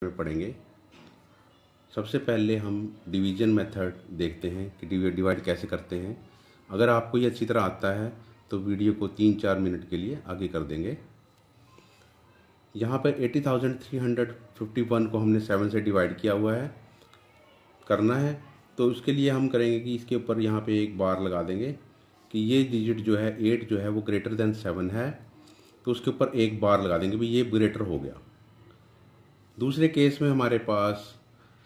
में पढ़ेंगे। सबसे पहले हम डिवीज़न मेथड देखते हैं कि डिवाइड कैसे करते हैं। अगर आपको ये अच्छी तरह आता है तो वीडियो को 3-4 मिनट के लिए आगे कर देंगे। यहाँ पर 80,351 को हमने 7 से डिवाइड किया हुआ है, करना है। तो उसके लिए हम करेंगे कि इसके ऊपर यहाँ पे एक बार लगा देंगे कि ये डिजिट जो है 8 जो है वो ग्रेटर देन 7 है, तो उसके ऊपर एक बार लगा देंगे, भाई ये ग्रेटर हो गया। दूसरे केस में हमारे पास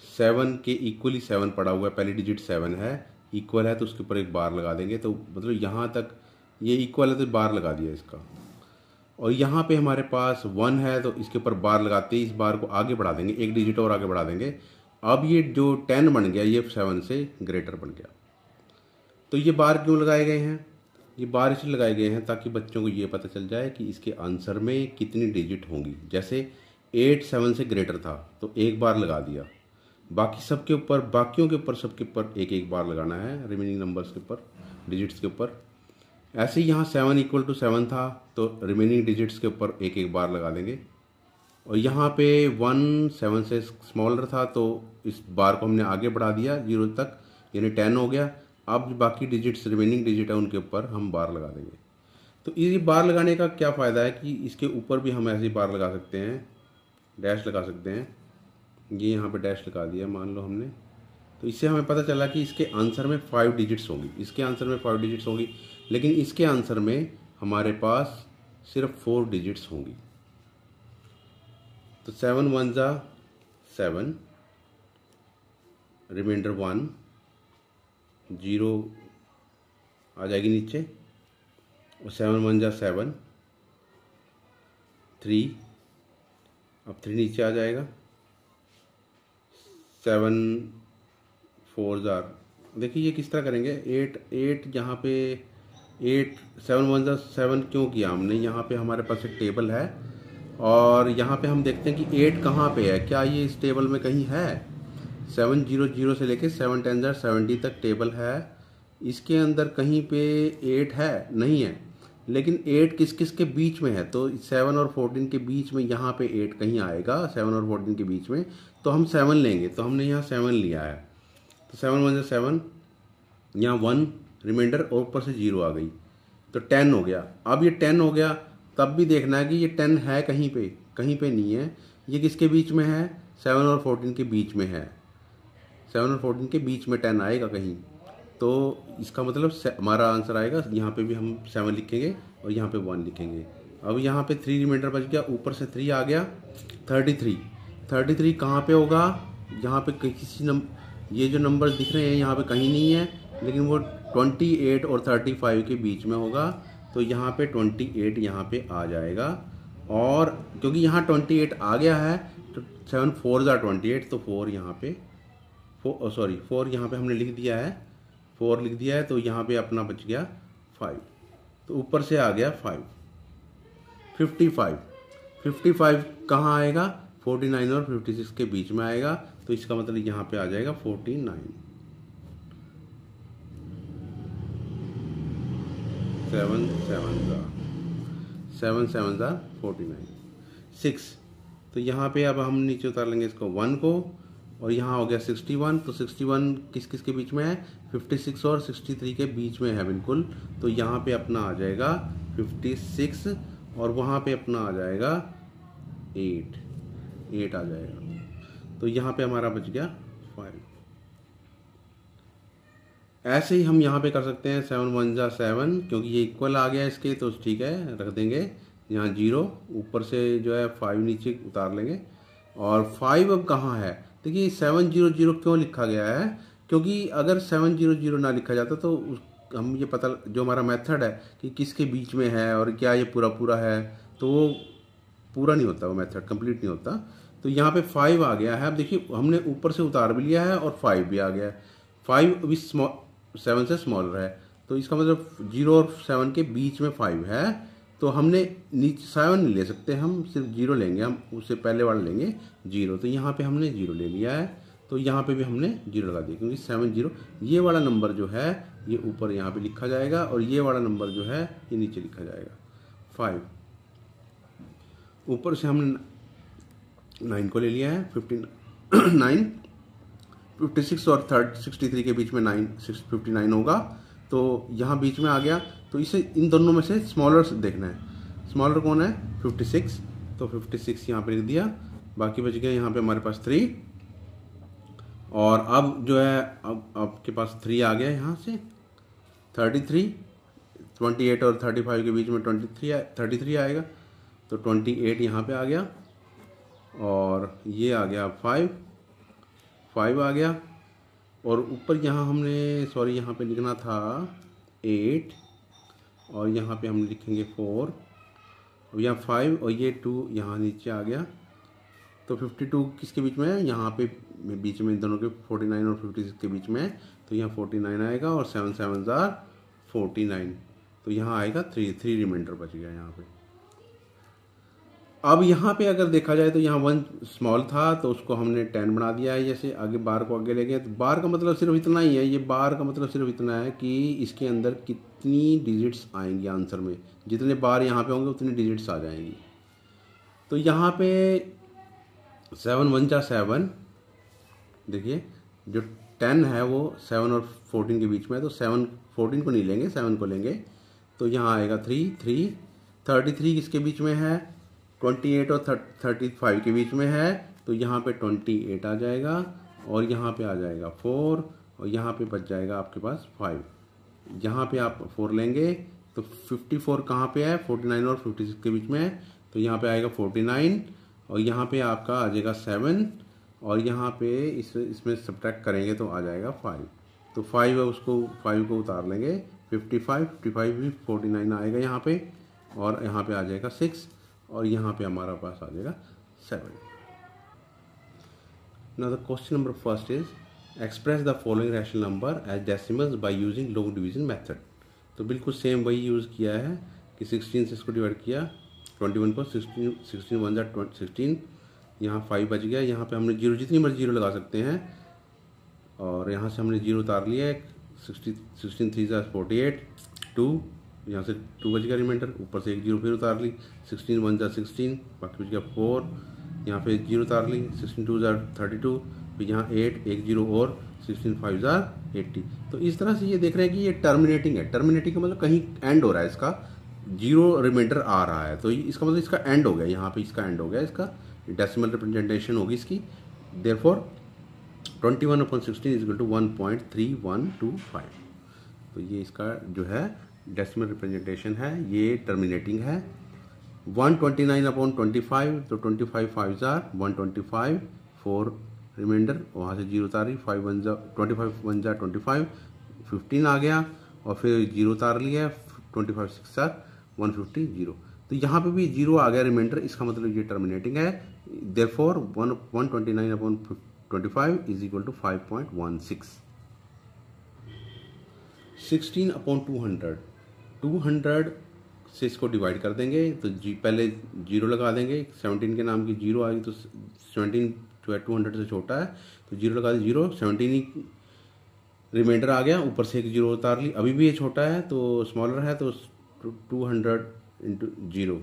7 के इक्वली 7 पड़ा हुआ है, पहली डिजिट 7 है, इक्वल है, तो उसके ऊपर एक बार लगा देंगे। तो मतलब यहाँ तक ये इक्वल है तो बार लगा दिया इसका। और यहाँ पे हमारे पास 1 है तो इसके ऊपर बार लगाते ही इस बार को आगे बढ़ा देंगे, एक डिजिट और आगे बढ़ा देंगे। अब ये जो 10 बन गया ये 7 से ग्रेटर बन गया। तो ये बार क्यों लगाए गए हैं? ये बार इसलिए लगाए गए हैं ताकि बच्चों को ये पता चल जाए कि इसके आंसर में कितनी डिजिट होंगी। जैसे 8 7 से ग्रेटर था तो एक बार लगा दिया, बाकी सबके ऊपर, बाकियों के ऊपर सबके ऊपर एक एक बार लगाना है, रिमेनिंग नंबर्स के ऊपर, डिजिट्स के ऊपर। ऐसे ही यहाँ 7 इक्वल टू 7 था तो रिमेनिंग डिजिट्स के ऊपर एक एक बार लगा देंगे। और यहाँ पे 1 7 से स्मॉलर था तो इस बार को हमने आगे बढ़ा दिया 0 तक, यानी 10 हो गया। अब बाकी डिजिट्स, रिमेनिंग डिजिट है, उनके ऊपर हम बार लगा देंगे। तो ये बार लगाने का क्या फ़ायदा है कि इसके ऊपर भी हम ऐसे बार लगा सकते हैं, डैश लगा सकते हैं। ये यहाँ पे डैश लगा दिया मान लो हमने, तो इससे हमें पता चला कि इसके आंसर में 5 डिजिट्स होंगी, इसके आंसर में 5 डिजिट्स होंगी, लेकिन इसके आंसर में हमारे पास सिर्फ 4 डिजिट्स होंगी। तो 7 1 जा 7, रिमाइंडर 1, 0 आ जाएगी नीचे, और 7 1 जा 7, 3, अब 3 नीचे आ जाएगा, 7 4 जार, देखिए ये किस तरह करेंगे। 8 यहाँ पे 8 7 1 जा 7 क्यों किया हमने? यहाँ पे हमारे पास एक टेबल है और यहाँ पे हम देखते हैं कि 8 कहाँ पे है, क्या ये इस टेबल में कहीं है? 7 0 0 से लेके 7 10 जार 70 तक टेबल है, इसके अंदर कहीं पे 8 है? नहीं है। लेकिन 8 किस किस के बीच में है? तो 7 और 14 के बीच में यहाँ पे 8 कहीं आएगा, 7 और 14 के बीच में, तो हम 7 लेंगे। तो हमने यहाँ 7 लिया है, तो 7 1 7, यहाँ 1 रिमाइंडर और ऊपर से 0 आ गई, तो 10 हो गया। अब ये 10 हो गया, तब भी देखना है कि ये 10 है कहीं पे? कहीं पे नहीं है। ये किसके बीच में है? 7 और 14 के बीच में है। 7 और 14 के बीच में 10 आएगा कहीं, तो इसका मतलब हमारा आंसर आएगा, यहाँ पे भी हम 7 लिखेंगे और यहाँ पे 1 लिखेंगे। अब यहाँ पे 3 रिमाइंडर बच गया, ऊपर से 3 आ गया, 33 कहाँ पे होगा? यहाँ पे किसी ये जो नंबर दिख रहे हैं यहाँ पे कहीं नहीं है, लेकिन वो 28 और 35 के बीच में होगा, तो यहाँ पे 28 यहाँ पे आ जाएगा। और क्योंकि यहाँ 28 आ गया है तो 7 4 जा 28, तो 4 यहाँ पे 4 यहाँ पे हमने लिख दिया है, 4 लिख दिया है, तो यहाँ पे अपना बच गया 5, तो ऊपर से आ गया 5। 55 कहाँ आएगा? 49 और 56 के बीच में आएगा, तो इसका मतलब यहाँ पे आ जाएगा 49। 7 7 जा 49। 6, तो यहाँ पे अब हम नीचे उतार लेंगे इसको 1 को, और यहाँ हो गया 61, तो 61 किस किस के बीच में है? 56 और 63 के बीच में है बिल्कुल, तो यहाँ पे अपना आ जाएगा 56 और वहाँ पे अपना आ जाएगा 8 आ जाएगा, तो यहाँ पे हमारा बच गया 5। ऐसे ही हम यहाँ पे कर सकते हैं 7 1 जा 7, क्योंकि ये इक्वल आ गया इसके, तो ठीक है, रख देंगे यहाँ 0, ऊपर से जो है 5 नीचे उतार लेंगे। और 5 अब कहाँ है? देखिए 7 0 0 क्यों लिखा गया है? क्योंकि अगर 7 0 0 ना लिखा जाता तो हम ये पता, जो हमारा मेथड है कि किसके बीच में है और क्या ये पूरा है, तो वो पूरा नहीं होता, वो मेथड कंप्लीट नहीं होता। तो यहाँ पे 5 आ गया है। अब देखिए हमने ऊपर से उतार भी लिया है और 5 भी आ गया है। 5 अभी 7 से स्मॉलर है, तो इसका मतलब 0 और 7 के बीच में 5 है, तो हमने नीचे 7 नहीं ले सकते, हम सिर्फ 0 लेंगे, हम उससे पहले वाला लेंगे 0। तो यहाँ पे हमने 0 ले लिया है, तो यहाँ पे भी हमने 0 लगा दिया, क्योंकि 7 0 ये वाला नंबर जो है ये ऊपर यहाँ पे लिखा जाएगा और ये वाला नंबर जो है ये नीचे लिखा जाएगा 5। ऊपर से हमने 9 को ले लिया है, 59 56 और 63 के बीच में 59 होगा, तो यहाँ बीच में आ गया। तो इसे इन दोनों में से स्मॉलर देखना है। स्मॉलर कौन है? 56, तो 56 यहाँ पे लिख दिया। बाकी बच गया यहाँ पे हमारे पास 3, और अब जो है अब आपके पास 3 आ गया यहाँ से। 33, 28 और 35 के बीच में 33 आएगा, तो 28 यहाँ पे आ गया, और ये आ गया 5 आ गया, और ऊपर यहाँ हमने सॉरी यहाँ पे लिखना था 8, और यहाँ पे हम लिखेंगे 4, और यहाँ 5 और ये 2 यहाँ नीचे आ गया। तो 52 किसके बीच में है? यहाँ पे बीच में इन दोनों के 49 और 56 के बीच में है, तो यहाँ 49 आएगा, और 7 7 49, तो यहाँ आएगा 3 रिमाइंडर बच गया यहाँ पे। अब यहाँ पे अगर देखा जाए तो यहाँ 1 स्मॉल था, तो उसको हमने 10 बना दिया है। जैसे आगे बार को आगे ले गए, तो बार का मतलब सिर्फ इतना ही है, ये बार का मतलब सिर्फ इतना है कि इसके अंदर कितनी डिजिट्स आएंगी आंसर में। जितने बार यहाँ पे होंगे उतनी डिजिट्स आ जाएंगी। तो यहाँ पे 7 1 जा 7, देखिए जो 10 है वो 7 और 14 के बीच में है, तो 7 14 को नहीं लेंगे, 7 को लेंगे, तो यहाँ आएगा 3 33 किसके बीच में है? 28 और 35 के बीच में है, तो यहाँ पे 28 आ जाएगा, और यहाँ पे आ जाएगा 4, और यहाँ पे बच जाएगा आपके पास 5। यहाँ पे आप 4 लेंगे तो 54 कहाँ पे है? 49 और 56 के बीच में है, तो यहाँ पे आएगा 49, और यहाँ पे आपका आ जाएगा 7, और यहाँ पे इसमें सब्ट्रैक्ट करेंगे तो आ जाएगा 5। तो 5 है, उसको 5 को उतार लेंगे, 55 भी 49 आएगा यहाँ पे, और यहाँ पे आ जाएगा 6, और यहाँ पे हमारा पास आ जाएगा 7। Now the question number first is express the following rational number as decimals by using log division method। तो बिल्कुल सेम वही यूज़ किया है कि 16 से इसको डिवाइड किया, 21 को 16 1 जा 16, यहाँ 5 बच गया। यहाँ पे हमने जीरो, जितनी मर्जी जीरो लगा सकते हैं, और यहाँ से हमने जीरो उतार लिया है। 16 3 जा 48, 2 यहाँ से 2 बच गया रिमाइंडर, ऊपर से एक जीरो फिर उतार ली। 16 1 जा 16, बाकी बच गया 4, यहाँ पे जीरो उतार ली। 16 2 जा 32, फिर यहाँ 8 एक जीरो और 16 5 जा 80। तो इस तरह से ये देख रहे हैं कि ये टर्मिनेटिंग है। टर्मिनेटिंग का मतलब कहीं एंड हो रहा है, इसका जीरो रिमाइंडर आ रहा है, तो इसका मतलब इसका एंड हो गया, यहाँ पे इसका एंड हो गया, इसका डेसिमल रिप्रेजेंटेशन होगी इसकी। Therefore 21/16 is equal to 1.3125। तो ये इसका जो है डेसिमल रिप्रेजेंटेशन है, ये टर्मिनेटिंग है। 129/25, तो 25 5 जार 125, 4 रिमाइंडर, वहाँ से जीरो उतारी, 5 1 जा 25 1 जा 25, 15 आ गया, और फिर जीरो उतार लिया, 25 6 जार 150 जीरो। तो यहाँ पे भी जीरो आ गया रिमाइंडर, इसका मतलब ये टर्मिनेटिंग है। Therefore 129/25 is equal to 5.16। 16/200, 200 से इसको डिवाइड कर देंगे, तो पहले जीरो लगा देंगे। 17 के नाम की जीरो आएगी, तो 17 जो है 200 से छोटा है, तो जीरो लगा दी, जीरो 17 ही रिमाइंडर आ गया, ऊपर से एक जीरो उतार ली। अभी भी ये छोटा है तो स्मॉलर है, तो 200 इंटू जीरो,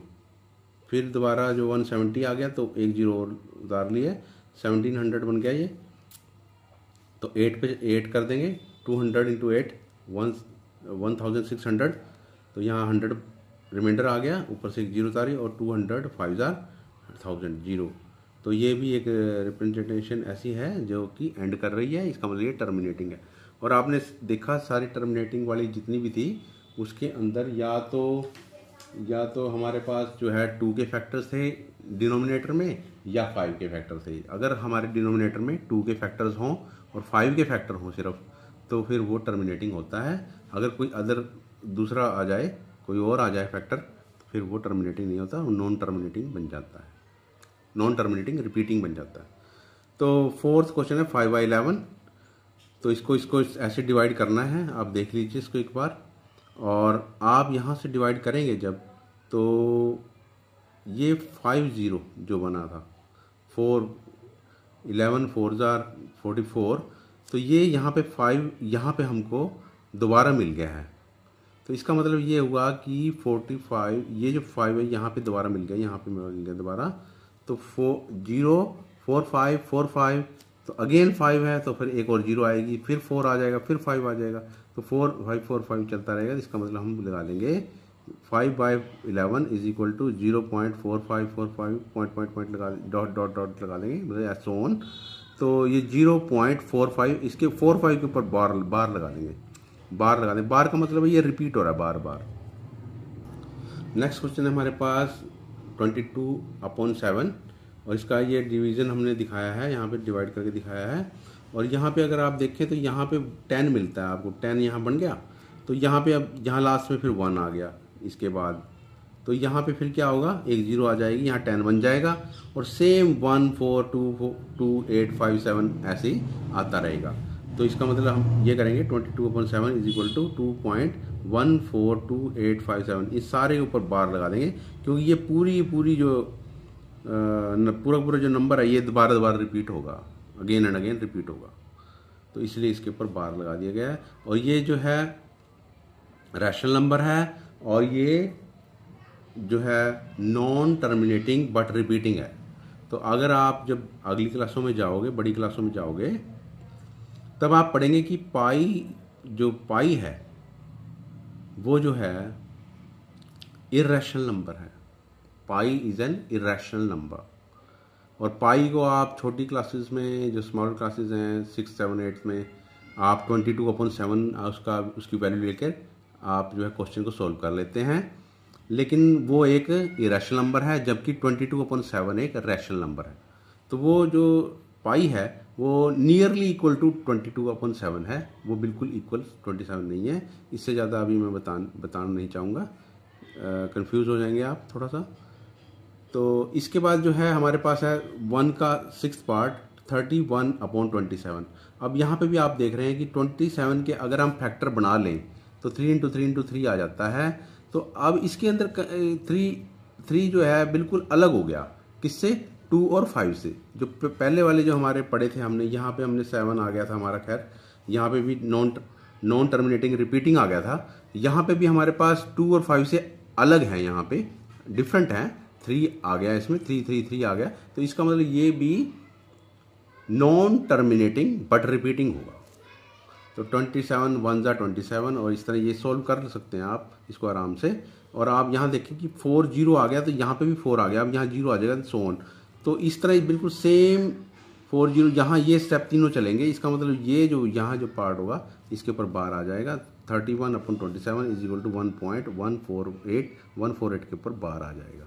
फिर दोबारा जो 170 आ गया, तो एक जीरो और उतार लिए, 1700 बन गया ये। तो 8 पे 8 कर देंगे, 200 इंटू 8 1600, तो यहाँ 100 रिमाइंडर आ गया, ऊपर से एक जीरो उतारी, और 200 5 जार 1000 जीरो। तो ये भी एक रिप्रेजेंटेशन ऐसी है जो कि एंड कर रही है, इसका मतलब ये टर्मिनेटिंग है। और आपने देखा सारी टर्मिनेटिंग वाली जितनी भी थी, उसके अंदर या तो हमारे पास जो है 2 के फैक्टर्स थे डिनोमिनेटर में, या 5 के फैक्टर थे। अगर हमारे डिनोमिनेटर में 2 के फैक्टर्स हों और 5 के फैक्टर हों सिर्फ, तो फिर वो टर्मिनेटिंग होता है। अगर कोई अदर दूसरा आ जाए, कोई और आ जाए फैक्टर, तो फिर वो टर्मिनेटिंग नहीं होता, वो नॉन टर्मिनेटिंग बन जाता है, नॉन टर्मिनेटिंग रिपीटिंग बन जाता है। तो फोर्थ क्वेश्चन है 5/11। तो इसको ऐसे डिवाइड करना है, आप देख लीजिए इसको एक बार। और आप यहाँ से डिवाइड करेंगे जब, तो ये 50 जो बना था, 4 11 4 जार 44, तो ये यहाँ पे 5 यहाँ पे हमको दोबारा मिल गया है। तो इसका मतलब ये हुआ कि 45, ये जो 5 है यहाँ पे दोबारा मिल गया, यहाँ पे मिल गया दोबारा, तो 4 0 4 5 4 5, तो अगेन 5 है तो फिर एक और 0 आएगी, फिर 4 आ जाएगा, फिर 5 आ जाएगा, तो 4 5 4 5 चलता रहेगा। इसका मतलब हम लगा देंगे 5/11 इज इक्वल टू 0.4545 पॉइंट लगा, डॉट लगा देंगे, मतलब ऐसो ऑन। तो ये 0.45, इसके 4 5 के ऊपर बार लगा देंगे, बार लगा देंगे। बार का मतलब है ये रिपीट हो रहा है बार बार। नेक्स्ट क्वेश्चन है हमारे पास 22/7, और इसका ये डिवीज़न हमने दिखाया है, यहाँ पे डिवाइड करके दिखाया है। और यहाँ पे अगर आप देखें तो यहाँ पे 10 मिलता है आपको, 10 यहाँ बन गया, तो यहाँ पे अब यहाँ लास्ट में फिर 1 आ गया इसके बाद, तो यहाँ पे फिर क्या होगा, एक 0 आ जाएगी, यहाँ 10 बन जाएगा, और सेम 1 4 2 8 5 7 ऐसे ही आता रहेगा। तो इसका मतलब हम ये करेंगे 22/7 इज इक्वल टू 2.142857, इस सारे ऊपर बार लगा देंगे, क्योंकि ये पूरी जो पूरा जो नंबर है ये दोबारा रिपीट होगा, अगेन एंड अगेन रिपीट होगा, तो इसलिए इसके ऊपर बार लगा दिया गया है। और ये जो है रैशनल नंबर है, और ये जो है नॉन टर्मिनेटिंग बट रिपीटिंग है। तो अगर आप जब अगली क्लासों में जाओगे, बड़ी क्लासों में जाओगे, तब आप पढ़ेंगे कि पाई है वो जो है इर्रेशनल नंबर है। Pi is an irrational number, और पाई को आप छोटी क्लासेस में, जो स्मॉल क्लासेस हैं 6 7 8 में, आप 22/7 उसकी वैल्यू लेकर आप जो है क्वेश्चन को सोल्व कर लेते हैं, लेकिन वो एक इरेशनल नंबर है, जबकि 22/7 एक रैशनल नंबर है। तो वो जो पाई है वो नियरली इक्वल टू 22/7 है, वो बिल्कुल इक्वल 27 नहीं है। इससे ज़्यादा अभी मैं बताना नहीं चाहूँगा, कंफ्यूज हो जाएंगे आप थोड़ा सा। तो इसके बाद जो है हमारे पास है 1 का 6th पार्ट 31/27। अब यहाँ पे भी आप देख रहे हैं कि 27 के अगर हम फैक्टर बना लें तो 3 × 3 × 3 आ जाता है। तो अब इसके अंदर 3 जो है बिल्कुल अलग हो गया, किससे, 2 और 5 से। जो पहले वाले जो हमारे पढ़े थे हमने, यहाँ पे हमने 7 आ गया था हमारा, खैर यहाँ पे भी नॉन टर्मिनेटिंग रिपीटिंग आ गया था। यहाँ पे भी हमारे पास 2 और 5 से अलग है, यहाँ पे डिफरेंट है, 3 आ गया इसमें, 3 3 3 आ गया। तो इसका मतलब ये भी नॉन टर्मिनेटिंग बट रिपीटिंग होगा। तो 27 1 × 27, और इस तरह ये सोल्व कर सकते हैं आप इसको आराम से। और आप यहाँ देखें कि 4 0 आ गया, तो यहाँ पे भी 4 आ गया, अब यहाँ 0 आ जाएगा, सो ऑन। तो इस तरह बिल्कुल सेम 4 0 यहाँ ये स्टेप तीनों चलेंगे। इसका मतलब ये जो यहाँ जो पार्ट होगा इसके ऊपर बार आ जाएगा, 31/27 इज इक्वल टू 1.148 के ऊपर बार आ जाएगा।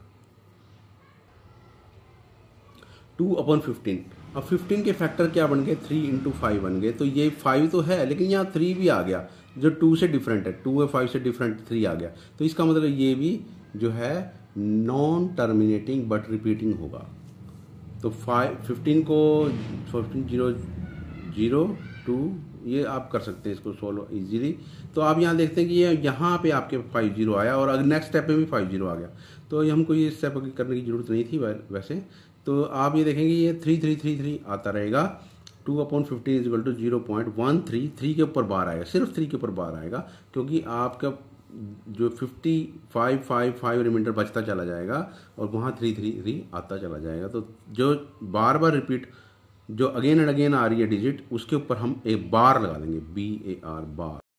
2/15, अब 15 के फैक्टर क्या बन गए, 3 × 5 बन गए। तो ये 5 तो है, लेकिन यहाँ 3 भी आ गया जो 2 से डिफरेंट है, 2 और 5 से डिफरेंट 3 आ गया। तो इसका मतलब ये भी जो है नॉन टर्मिनेटिंग बट रिपीटिंग होगा। तो 15 को 15 0 0 2 ये आप कर सकते हैं इसको सोल्व इजीली। तो आप यहाँ देखते हैं कि ये यहाँ पे आपके 5 0 आया, और अगर नेक्स्ट स्टेप में भी 5 0 आ गया, तो हमको ये स्टेप करने की जरूरत नहीं थी वैसे। तो आप ये देखेंगे ये 3 3 3 3 आता रहेगा। 2/15 इज इक्वल टू 0.133 के ऊपर बार आएगा, सिर्फ 3 के ऊपर बार आएगा, क्योंकि आपका जो 55 5 5 रिमाइंडर बचता चला जाएगा, और वहाँ 3 3 3 आता चला जाएगा। तो जो बार रिपीट, जो अगेन एंड अगेन आ रही है डिजिट, उसके ऊपर हम एक बार लगा देंगे, BAR बार।